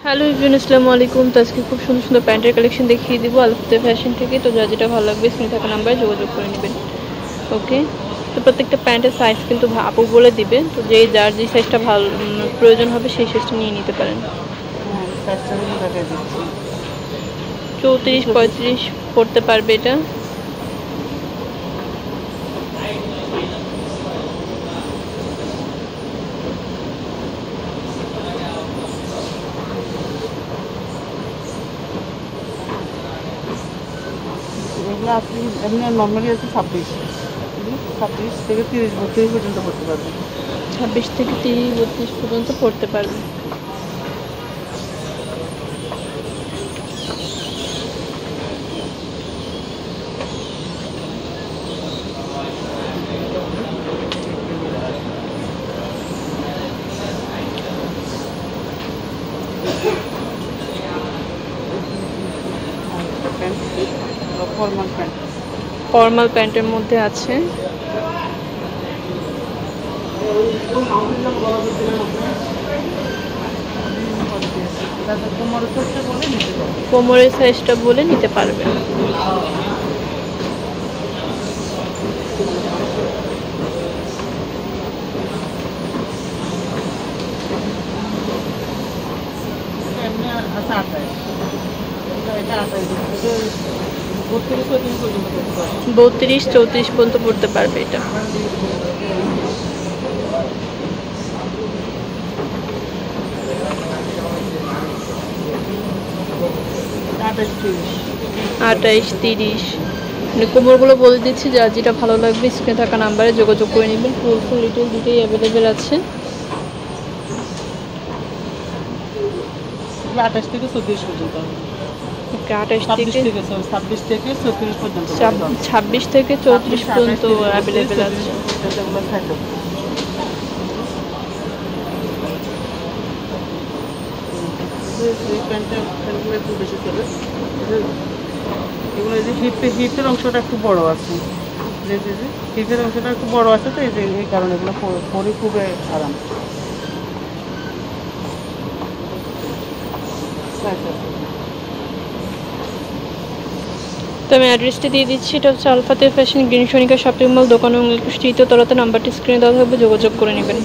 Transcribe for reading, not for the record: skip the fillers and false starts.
Hello everyone, আসসালামু আলাইকুম। তো আজকে খুব সুন্দর সুন্দর প্যান্টের কালেকশন দেখিয়ে দিব আলফতে ফ্যাশন থেকে। তো যা যেটা ভালো লাগবে স্ক্রিনে থাকা নাম্বারে যোগাযোগ করে নেবেন। ওকে, তো প্রত্যেকটা প্যান্টের সাইজ কিন্তু আপু বলে দিবে, তো যার যে সাইজটা ভালো প্রয়োজন হবে সেই সাইজটা নিয়ে নিতে পারেন। 34-35 পড়তে পারবে এটা। এমনি নর্মালি আছে 26 থেকে 30-32 পর্যন্ত পড়তে পারবে। 26 থেকে 30-32 পর্যন্ত পড়তে পারবে। ফর্মাল প্যান্টের মধ্যে আছে। কোমরের সাইজটা বলে নিতে পারবে। বত্রিশ 34 পর্যন্ত পড়তে পারবে এটা। আঠাইশ 30 মানে কোমরগুলো বলে দিচ্ছি, যা যেটা ভালো লাগবে স্ক্রিনে থাকা নাম্বারে যোগাযোগ করে নেবেন। হোলসেল রিটেল দুটোই অ্যাভেলেবেল আছে। 28 থেকে 34 পর্যন্ত। 26 থেকে 34 পর্যন্ত অ্যাভেলেবেল আছে। এগুলো যে হিপের অংশটা একটু বড় আছে, হিপের অংশটা একটু বড় আছে, তো এই কারণে এগুলো পরে খুবই আরাম। তো আমি অ্যাড্রেসটি দিয়ে দিচ্ছি। এটা হচ্ছে আলফাতে ফ্যাশন, গ্রিন সনিকা শপিং মল, দোকান 29 তৃতীয় তলাতে। নাম্বারটি স্ক্রিনে দেওয়া থাকবে, যোগাযোগ করে নেবেন।